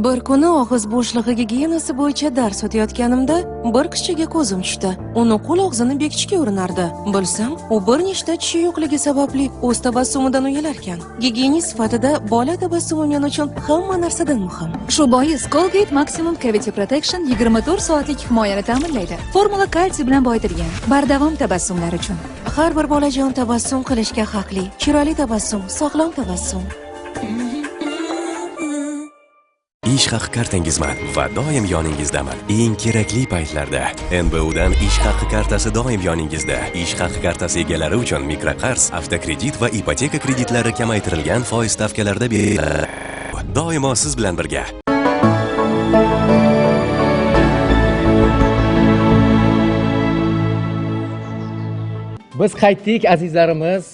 Bir kuni og'iz bo'shlig'i gigiyenasi bo'yicha dars o'tayotganimda bir qizchaga ko'zim tushdi. Uni qo'l og'zini bekitishga urinardi. Bilsam, u bir nechta tishi yo'qligi sababli o'z tabassumidan uyalarkan. Gigiyenist sifatida bola tabassumi men uchun hamma narsadan muhim. Shu bois Colgate Maximum Cavity Protection 24 soatlik himoyani ta'minlaydi. Formula kalsiy bilan boyitilgan. Bardavom tabassumlar uchun. Har bir bolajon tabassum qilishga haqli. Chiroyli tabassum, sog'lom tabassum. Ish haqi kartangizman va doim yoningizdaman. Eng kerakli paytlarda NBUdan ish haqi kartasi doim yoningizda. Ish haqi kartasi egalari uchun mikraqarz, avtokredit va ipoteka kreditlari kamaytirilgan foiz stavkalarida doimo siz bilan birga. Biz qaytdik azizlarimiz.